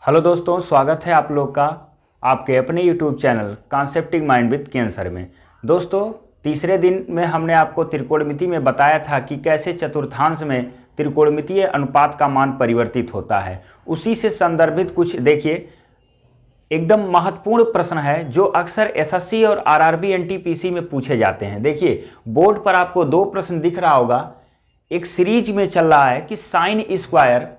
Hello दोस्तों, स्वागत है आप लोग का आपके अपने YouTube channel concepting mind with cancer में। दोस्तों, तीसरे दिन में हमने आपको त्रिकोणमिति में बताया था कि कैसे चतुर्थांश में त्रिकोणमितीय अनुपात का मान परिवर्तित होता है। उसी से संदर्भित कुछ देखिए, एकदम महत्वपूर्ण प्रश्न है जो अक्सर एसएससी और आरआरबी एनटीपीसी में पूछे जाते हैं। देखिए, बोर्ड पर आपको दो प्रश्न दिख रहा होगा। एक सीरीज में चल रहा है कि sine square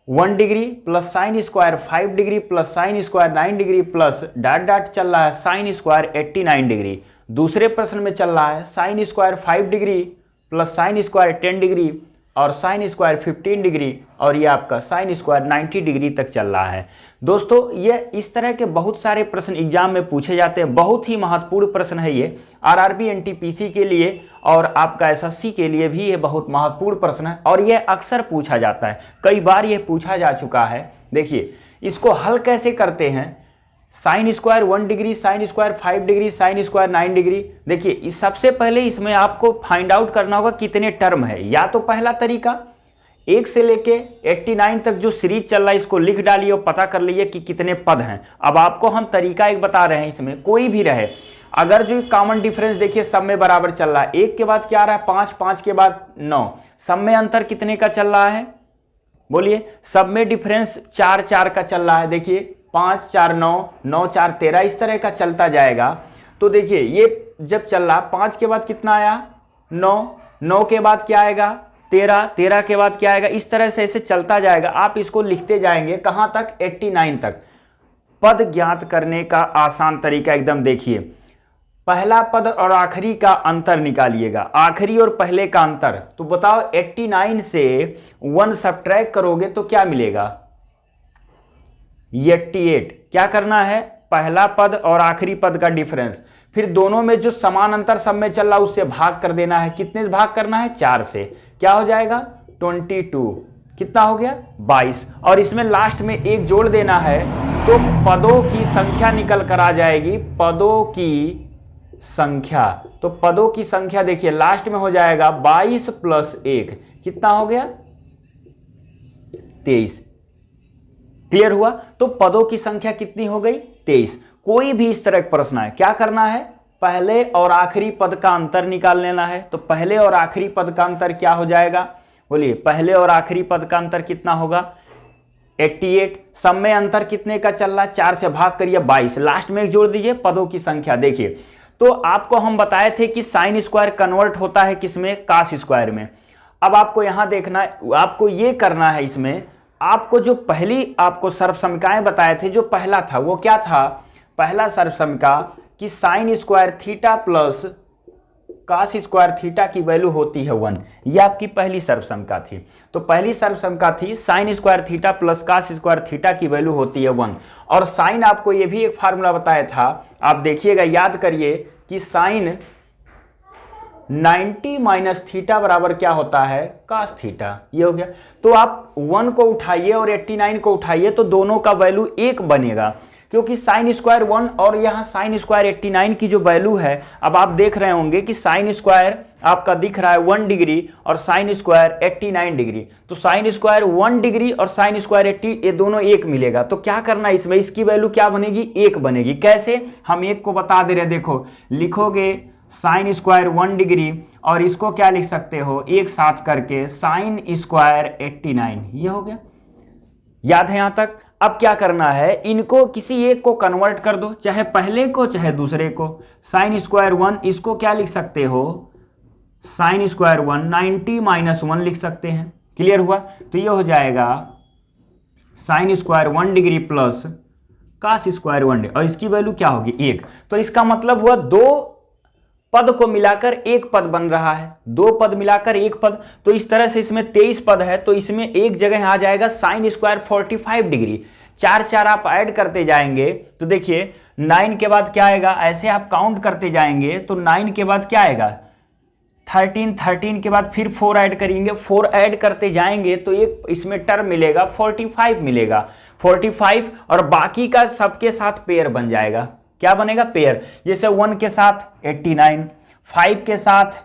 1 degree plus sine square 5 degree plus sine square 9 degree plus dot dot चल रहा है साइन स्क्वायर 89 डिग्री। दूसरे प्रश्न में चल रहा है sine square 5 degree plus sine square 10 degree और साइन स्क्वायर 15 डिग्री और ये आपका साइन स्क्वायर 90 डिग्री तक चल रहा है। दोस्तों, ये इस तरह के बहुत सारे प्रश्न एग्जाम में पूछे जाते हैं। बहुत ही महत्वपूर्ण प्रश्न है ये आरआरबी एनटीपीसी के लिए और आपका एसएससी के लिए भी ये बहुत महत्वपूर्ण प्रश्न है और ये अक्सर पूछा जाता है। कई बार ये पूछा जा चुका है। देखिए, इसको हल कैसे करते हैं। Sine square 1 degree, sine square 5 degree, sine square 9 degree. देखिए, इस सबसे पहले इसमें आपको फाइंड आउट करना होगा कितने टर्म है। या तो पहला तरीका 1 से लेके 89 तक जो सीरीज चल रहा है इसको लिख डालिए और पता कर लीजिए कि कितने पद हैं। अब आपको हम तरीका एक बता रहे हैं, इसमें कोई भी रहे, अगर जो कॉमन डिफरेंस देखिए सब में बराबर चल रहा है। 1 के बाद क्या आ रहा है 5, 5 के बाद 9, सब में अंतर कितने का चल रहा है बोलिए। सब में डिफरेंस 4, 4 का चल रहा है। देखिए 5, 4, 9, 9, 4, 13 इस तरह का चलता जाएगा। तो देखिए, ये जब चल रहा 5 के बाद कितना आया 9, 9 के बाद क्या आएगा 13, 13 के बाद क्या आएगा। इस तरह से ऐसे चलता जाएगा। आप इसको लिखते जाएंगे कहां तक 89 तक। पद ज्ञात करने का आसान तरीका एकदम देखिए, पहला पद और आखिरी का अंतर निकालिएगा। आखिरी और पहले का अंतर तो बताओ 89 से 1 सब्ट्रैक्ट करोगे तो क्या मिलेगा 88। क्या करना है, पहला पद और आखिरी पद का डिफरेंस, फिर दोनों में जो समान अंतर सब में चल रहा उससे भाग कर देना है। कितने से भाग करना है 4 से। क्या हो जाएगा 22। कितना हो गया 22। और इसमें लास्ट में एक जोड़ देना है तो पदों की संख्या निकल कर आ जाएगी। पदों की संख्या, तो पदों की संख्या देखिए लास्ट में हो जाएगा 22 प्लस 1 कितना हो गया 23। क्लियर हुआ। तो पदों की संख्या कितनी हो गई 23। कोई भी इस तरह का प्रश्न है, क्या करना है, पहले और आखिरी पद का अंतर निकाल लेना है। तो पहले और आखिरी पद का अंतर क्या हो जाएगा बोलिए। पहले और आखिरी पद का अंतर कितना होगा 88। सब में अंतर कितने का चल रहा है 4 से भाग करिए 22, लास्ट में एक जोड़ दीजिए पदों की संख्या। देखिए, तो आपको हम बताए थे कि साइन स्क्वायर कन्वर्ट होता है किसमें कॉस स्क्वायर में। अब आपको यहां देखना है, आपको ये करना है, इसमें आपको जो पहली आपको सर्वसमीकाएं बताए थे, जो पहला था वो क्या था, पहला सर्वसमीका कि sine square theta plus cos square theta की वैल्यू होती है 1। ये आपकी पहली सर्वसमीका थी। तो पहली सर्वसमीका थी sine square theta plus cos square theta की वैल्यू होती है 1। और साइन आपको ये भी एक फार्मूला बताया था, आप देखिएगा याद करिए कि साइन 90 माइनस थीटा बराबर क्या होता है कॉस थीटा। ये हो गया। तो आप 1 को उठाइए और 89 को उठाइए तो दोनों का वैल्यू 1 बनेगा, क्योंकि साइन स्क्वायर 1 और यहाँ साइन स्क्वायर 89 की जो वैल्यू है, अब आप देख रहे होंगे कि साइन स्क्वायर आपका दिख रहा है 1 डिग्री और साइन स्क्वायर 89 डिग्री। तो साइन स्क्वायर 1 डिग्री और साइन स्क्वायर 80 ये दोनों 1 मिलेगा। तो क्या करना है इसमें, इसकी वैल्यू क्या बनेगी 1 बनेगी। कैसे, हम 1 को बता दे रहे, देखो लिखोगे साइन स्क्वायर 1 डिग्री और इसको क्या लिख सकते हो एक साथ करके साइन स्क्वायर 89। ये हो गया, याद है यहां तक। अब क्या करना है, इनको किसी एक को कन्वर्ट कर दो, चाहे पहले को चाहे दूसरे को। साइन स्क्वायर 1 इसको क्या लिख सकते हो साइन स्क्वायर 1 90 माइनस 1 लिख सकते हैं। क्लियर हुआ। तो ये हो जाएगा sine square 1 degree plus cos square 1 degree और इसकी वैल्यू क्या होगी 1। तो इसका मतलब हुआ दो पद को मिलाकर एक पद बन रहा है, दो पद मिलाकर एक पद। तो इस तरह से इसमें 23 पद है, तो इसमें एक जगह आ जाएगा साइन स्क्वायर 45 डिग्री। 4 4 आप ऐड करते जाएंगे तो देखिए 9 के बाद क्या आएगा, ऐसे आप काउंट करते जाएंगे तो 9 के बाद क्या आएगा 13, 13 के बाद फिर 4 ऐड करेंगे, 4 ऐड करते जाएंगे तो एक इसमें टर्म मिलेगा 45 मिलेगा। 45 और बाकी का सबके साथ पेयर बन जाएगा। क्या बनेगा पेयर, जैसे 1 के साथ 89, 5 के साथ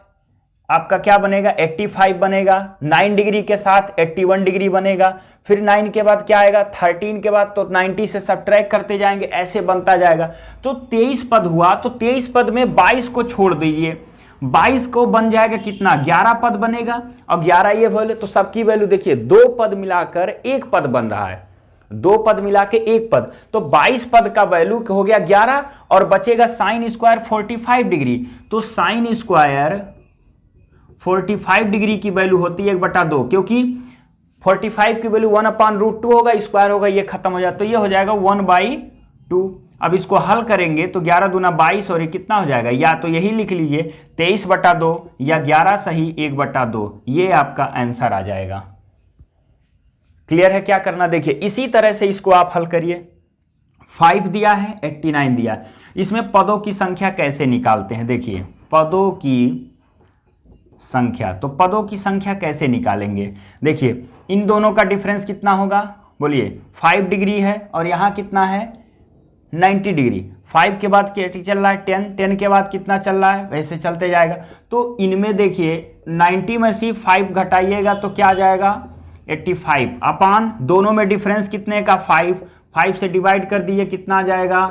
आपका क्या बनेगा 85 बनेगा, 9 डिग्री के साथ 81 डिग्री बनेगा, फिर 9 के बाद क्या आएगा 13 के बाद, तो 90 से सब्ट्रैक्ट करते जाएंगे, ऐसे बनता जाएगा। तो 23 पद हुआ, तो 23 पद में 22 को छोड़ दीजिए, 22 को बन जाएगा कितना 11 पद बनेगा, और 11 ये वैल्यू, तो सबकी वैल्यू देखिए 2 पद मिलाकर 1 पद बन रहा है, 2 पद मिला के 1 पद, तो 22 पद का वैल्यू हो गया 11 और बचेगा साइन स्क्वायर 45 डिग्री। तो साइन स्क्वायर 45 डिग्री की वैल्यू होती है 1/2, क्योंकि 45 की वैल्यू 1/√2 होगा, स्क्वायर होगा, ये खत्म हो जाए, तो ये हो जाएगा 1/2। अब इसको हल करेंगे तो 11 दूना 22 और ये कितना हो जाएगा, या तो यही लिख लीजिए 23/2 या 11 सही 1/2, ये आपका आंसर आ जाएगा। क्लियर है क्या करना, देखिए इसी तरह से इसको आप हल करिए। 5 दिया है, 89 दिया है, इसमें पदों की संख्या कैसे निकालते हैं, देखिए पदों की संख्या, तो पदों की संख्या कैसे निकालेंगे, देखिए इन दोनों का डिफरेंस कितना होगा, बोलिए 5 डिग्री है और यहाँ कितना है 90 डिग्री, 5 के बाद क्या चल रहा है 10, 10 के बाद कितना चल रहा है, वैसे चलते जाएगा। तो इनमें देखिए 90 में से 5 घटाइएगा तो क्या आ जाएगा 85 अपान, दोनों में डिफरेंस कितने का 5 से डिवाइड कर दीजिए, कितना आ जाएगा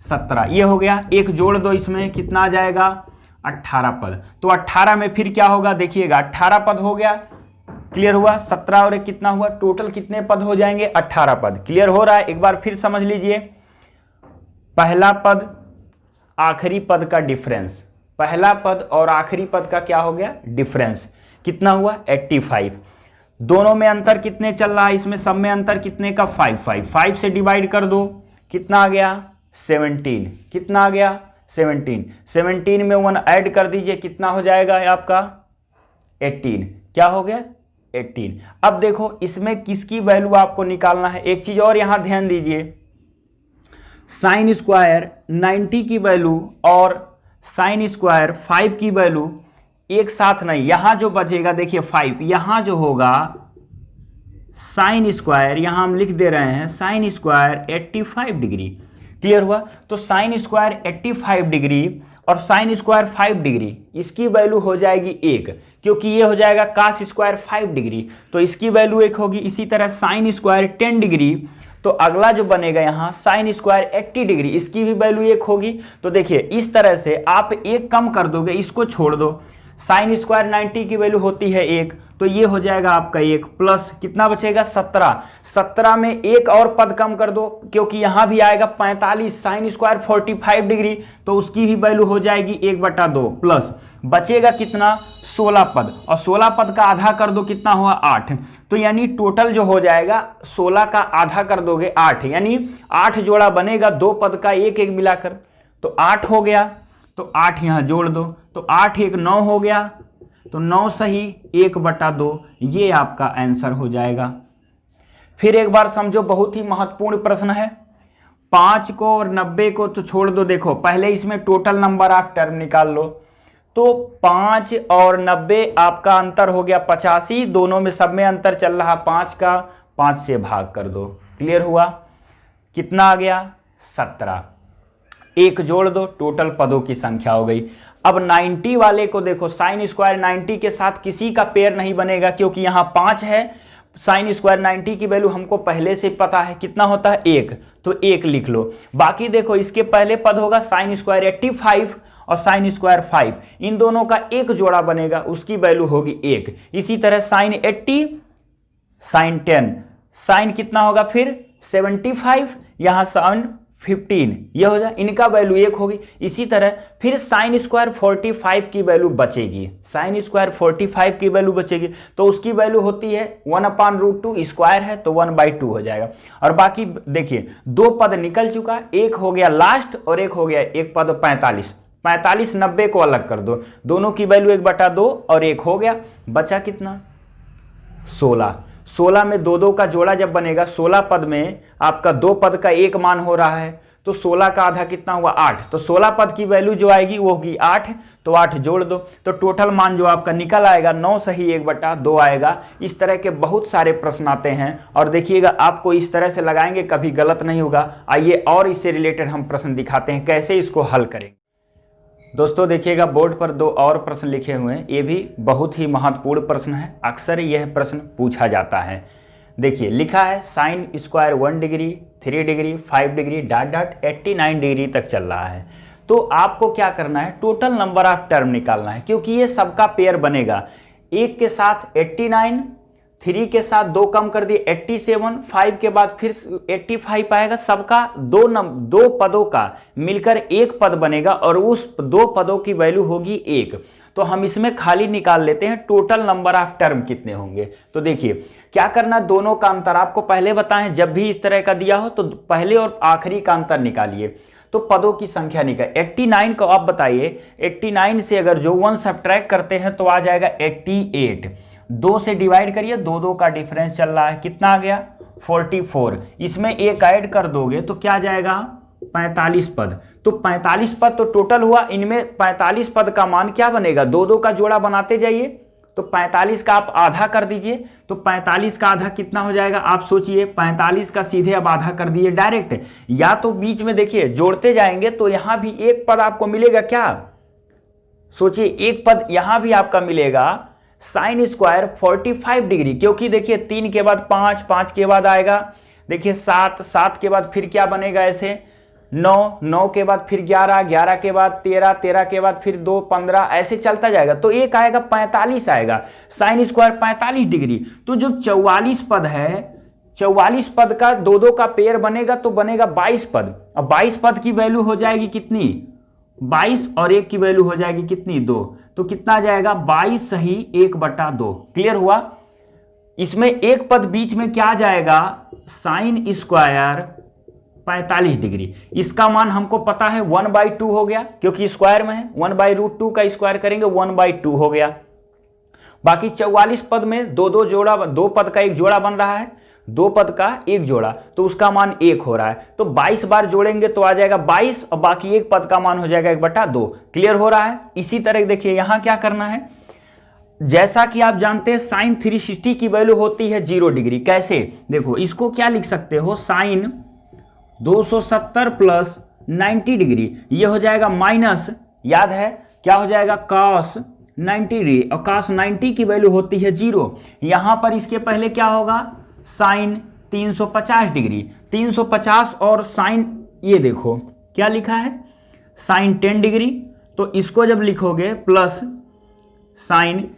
17, ये हो गया। एक जोड़ दो इसमें, कितना आ जाएगा 18 पद, तो 18 में फिर क्या होगा देखिएगा 18 पद हो गया, क्लियर हुआ। 17 और एक कितना हुआ, टोटल कितने पद हो जाएंगे 18 पद, क्लियर हो रहा है। एक बार फिर समझ लीजिए, पहला पद आखिरी पद का डिफरेंस, पहला पद और आखिरी पद का क्या हो गया डिफरेंस, कितना हुआ 85, दोनों में अंतर कितने चल रहा है, इसमें सब में अंतर कितने का 5 से डिवाइड कर दो, कितना आ गया 17, कितना आ गया 17 में 1 ऐड कर दीजिए, कितना हो जाएगा आपका 18, क्या हो गया 18। अब देखो इसमें किसकी वैल्यू आपको निकालना है, एक चीज और यहां ध्यान दीजिए, साइन स्क्वायर 90 की वैल्यू और साइन स्क्वायर 5 की वैल्यू एक साथ नहीं, यहां जो बचेगा देखिए 5, यहां जो होगा साइन स्क्वायर, यहां हम लिख दे रहे हैं साइन स्क्वायर 85 डिग्री, क्लियर हुआ। तो साइन स्क्वायर 85 डिग्री और साइन स्क्वायर 5 डिग्री, इसकी वैल्यू हो जाएगी 1, क्योंकि ये हो जाएगा कास स्क्वायर 5 डिग्री, तो इसकी वैल्यू 1 होगी। इसी तरह साइन स्क्वायर 10 डिग्री, तो अगला जो बनेगा यहाँ साइन स्क्वायर 80 डिग्री, इसकी भी वैल्यू 1 होगी। तो देखिए इस तरह से आप एक कम कर दोगे, इसको छोड़ दो, साइन स्क्वायर 90 की वैल्यू होती है 1, तो ये हो जाएगा आपका 1 प्लस कितना बचेगा 17 में एक और पद कम कर दो, क्योंकि यहां भी आएगा 45, साइन स्क्वायर 45 डिग्री, तो उसकी भी वैल्यू हो जाएगी 1/2 प्लस बचेगा कितना 16 पद, और 16 पद का आधा कर दो, कितना हुआ 8, तो यानी टोटल जो हो जाएगा 16 का आधा कर दोगे 8, यानी 8 जोड़ा बनेगा, 2 पद का एक एक मिलाकर, तो 8 हो गया, तो 8 यहां जोड़ दो, तो 8 1 9 हो गया, तो 9 सही 1/2, ये आपका आंसर हो जाएगा। फिर एक बार समझो, बहुत ही महत्वपूर्ण प्रश्न है, 5 को और 90 को तो छोड़ दो, देखो पहले इसमें टोटल नंबर आप टर्म निकाल लो, तो 5 और 90 आपका अंतर हो गया 85, दोनों में सब में अंतर चल रहा 5 का, 5 से भाग कर दो, क्लियर हुआ, कितना आ गया 17, एक जोड़ दो, टोटल पदों की संख्या हो गई। अब 90 वाले को देखो, साइन स्क्वायर 90 के साथ किसी का पेयर नहीं बनेगा, क्योंकि यहां 5 है, साइन स्क्वायर 90 की वैल्यू हमको पहले से पता है कितना होता है 1, तो 1 लिख लो। बाकी देखो इसके पहले पद होगा साइन स्क्वायर 85 और साइन स्क्वायर 5, इन दोनों का एक जोड़ा बनेगा, उसकी वैल्यू होगी 1। इसी तरह साइन 80, साइन 10, साइन कितना होगा फिर 75, यहां साइन 15, ये हो जाए, इनका वैल्यू 1 होगी। इसी तरह फिर साइन स्क्वायर 45 की वैल्यू बचेगी, साइन स्क्वायर 45 की वैल्यू बचेगी, तो उसकी वैल्यू होती है 1/√2, स्क्वायर है तो 1/2 हो जाएगा। और बाकी देखिए 2 पद निकल चुका, एक हो गया लास्ट और एक हो गया एक पद 45, 90 को अलग कर दो, दोनों की वैल्यू 1/2 और 1 हो गया, बचा कितना 16 में 2 का जोड़ा जब बनेगा, 16 पद में आपका 2 पद का एक मान हो रहा है, तो 16 का आधा कितना हुआ 8, तो 16 पद की वैल्यू जो आएगी वो होगी 8, तो 8 जोड़ दो, तो टोटल मान जो आपका निकल आएगा 9 सही 1/2 आएगा। इस तरह के बहुत सारे प्रश्न आते हैं, और देखिएगा आपको इस तरह से लगाएंगे कभी गलत नहीं होगा। आइए और इससे रिलेटेड हम प्रश्न दिखाते हैं कैसे इसको हल करेंगे। दोस्तों देखिएगा, बोर्ड पर दो और प्रश्न लिखे हुए हैं, ये भी बहुत ही महत्वपूर्ण प्रश्न है, अक्सर यह प्रश्न पूछा जाता है। देखिए लिखा है sine square 1 degree, 3 degree, 5 degree dot dot 89 degree तक चल रहा है। तो आपको क्या करना है, टोटल नंबर ऑफ टर्म निकालना है, क्योंकि ये सबका पेयर बनेगा। 1 के साथ 89, 3 के साथ 2 कम कर दिए 87, 5 के बाद फिर 85 आएगा। सबका दो पदों का मिलकर एक पद बनेगा और उस 2 पदों की वैल्यू होगी 1। तो हम इसमें खाली निकाल लेते हैं टोटल नंबर ऑफ टर्म कितने होंगे। तो देखिए क्या करना, दोनों का अंतर आपको पहले बताएं, जब भी इस तरह का दिया हो तो पहले और आखिरी का अंतर निकालिए। तो पदों की संख्या निकाल, 89 को आप बताइए, 89 से अगर जो 1 सब्ट्रैक्ट करते हैं तो आ जाएगा 88। 2 से डिवाइड करिए, 2 का डिफरेंस चल रहा है, कितना आ गया 44। इसमें एक ऐड कर दोगे तो क्या जाएगा 45 पद। तो 45 पद तो टोटल हुआ, इनमें 45 पद का मान क्या बनेगा, 2 का जोड़ा बनाते जाइए। तो 45 का आप आधा कर दीजिए, तो 45 का आधा कितना हो जाएगा, आप सोचिए। 45 का सीधे अब आधा कर दिए डायरेक्ट, या तो बीच में देखिए जोड़ते जाएंगे तो यहां भी एक पद आपको मिलेगा, क्या सोचिए, एक पद यहां भी आपका मिलेगा साइन स्क्वायर 45 डिग्री, क्योंकि देखिए 3 के बाद 5, 5 के बाद आएगा देखिए 7, 7 के बाद फिर क्या बनेगा ऐसे 9, 9 के बाद फिर 11, 11 के बाद 13, 13 के बाद फिर 2, 15, ऐसे चलता जाएगा। तो एक आएगा 45 आएगा, साइन स्क्वायर 45 डिग्री। तो जो 44 पद है, 44 पद का 2 का पेयर बनेगा तो बनेगा 22 पद। अब 22 पद की वैल्यू हो जाएगी कितनी, 22, और 1 की वैल्यू हो जाएगी कितनी 2। तो कितना आ जाएगा 22 सही 1/2। क्लियर हुआ। इसमें एक पद बीच में क्या जाएगा, साइन स्क्वायर 45 डिग्री। इसका मान हमको पता है 1/2 हो गया, क्योंकि स्क्वायर में है, 1/√2 का स्क्वायर करेंगे 1/2 हो गया। बाकी 44 पद में 2 जोड़ा, 2 पद का एक जोड़ा बन रहा है, 2 पद का एक जोड़ा, तो उसका मान 1 हो रहा है। तो 22 बार जोड़ेंगे तो आ जाएगा 22, और बाकी एक पद का मान हो जाएगा 1/2। क्लियर हो रहा है। इसी तरह देखिए यहां क्या करना है, जैसा कि आप जानते हैं साइन 360 की वैल्यू होती है 0 डिग्री। कैसे, देखो इसको क्या लिख सकते हो, साइन 270 प्लस 90 डिग्री, ये हो जाएगा माइनस, याद है क्या हो जाएगा, कॉस 90 डिग्री, और कॉस 90 की वैल्यू होती है 0। यहां पर इसके पहले क्या होगा, साइन 350 डिग्री, 350 और साइन, ये देखो क्या लिखा है साइन 10 डिग्री। तो इसको जब लिखोगे प्लस साइन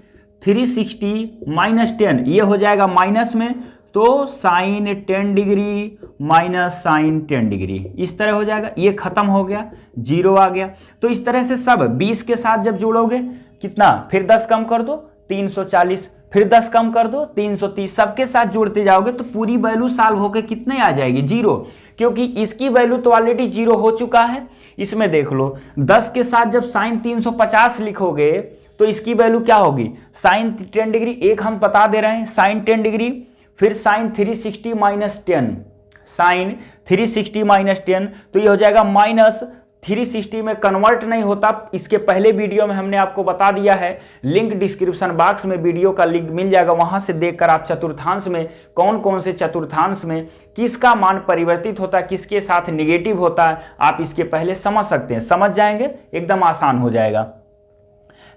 360 माइनस 10, ये हो जाएगा माइनस में, तो sine 10 degree minus sine 10 degree, इस तरह हो जाएगा। ये खत्म हो गया, 0 आ गया। तो इस तरह से सब 20 के साथ जब जोड़ोगे कितना, फिर 10 कम कर दो 340, फिर 10 कम कर दो 330, सबके साथ जोड़ते जाओगे तो पूरी वैल्यू सॉल्व होकर कितने आ जाएगी 0, क्योंकि इसकी वैल्यू तो ऑलरेडी 0 हो चुका है। इसमें देख लो 10 के साथ जब साइन 350 लिखोगे तो इसकी वैल्यू क्या होगी, साइन 10 डिग्री, एक हम बता दे रहे हैं साइन 10 डिग्री, फिर साइन 360 माइनस 10, साइन 360 माइनस 10, तो ये हो जाएगा माइनस 360 में कन्वर्ट नहीं होता। इसके पहले वीडियो में हमने आपको बता दिया है, लिंक डिस्क्रिप्शन बॉक्स में वीडियो का लिंक मिल जाएगा, वहां से देखकर आप चतुर्थांश में कौन कौन से चतुर्थांश में किसका मान परिवर्तित होता है, किसके साथ निगेटिव होता है, आप इसके पहले समझ सकते हैं। समझ जाएंगे, एकदम आसान हो जाएगा।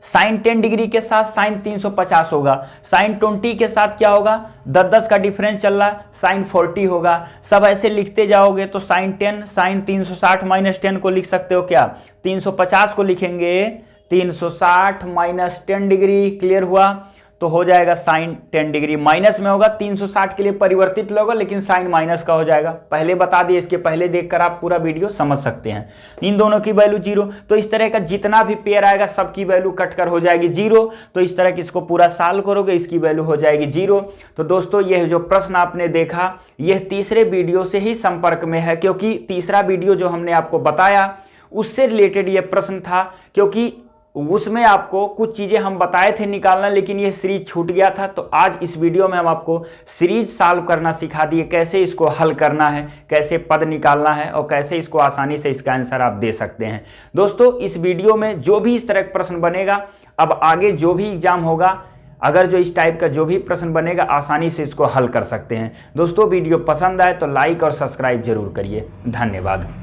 साइन 10 डिग्री के साथ साइन 350 होगा, साइन 20 के साथ क्या होगा, 10 का डिफरेंस चल रहा है, साइन 40 होगा। सब ऐसे लिखते जाओगे तो साइन 10, साइन 360 माइनस 10 को लिख सकते हो क्या, 350 को लिखेंगे 360 माइनस 10 डिग्री। क्लियर हुआ। तो हो जाएगा साइन 10 डिग्री, माइनस में होगा 360 के लिए परिवर्तित होगा, लेकिन साइन माइनस का हो जाएगा। पहले बता दिए, इसके पहले देखकर आप पूरा वीडियो समझ सकते हैं। इन दोनों की वैल्यू 0, तो इस तरह का जितना भी पेयर आएगा सबकी वैल्यू कटकर हो जाएगी 0। तो इस तरह की इसको पूरा सॉल्व करोगे, इसकी वैल्यू हो जाएगी 0। तो दोस्तों यह जो प्रश्न आपने देखा, यह तीसरे वीडियो से ही संपर्क में है, क्योंकि तीसरा वीडियो जो हमने आपको बताया उससे रिलेटेड यह प्रश्न था, क्योंकि उसमें आपको कुछ चीजें हम बताए थे निकालना, लेकिन ये सीरीज छूट गया था। तो आज इस वीडियो में हम आपको सीरीज सॉल्व करना सिखा दिए, कैसे इसको हल करना है, कैसे पद निकालना है और कैसे इसको आसानी से इसका आंसर आप दे सकते हैं। दोस्तों इस वीडियो में जो भी इस तरह का प्रश्न बनेगा, अब आगे जो भी एग्जाम होगा, अगर जो इस टाइप का जो भी प्रश्न बनेगा आसानी से इसको हल कर सकते हैं। दोस्तों वीडियो पसंद आए तो लाइक और सब्सक्राइब जरूर करिए। धन्यवाद।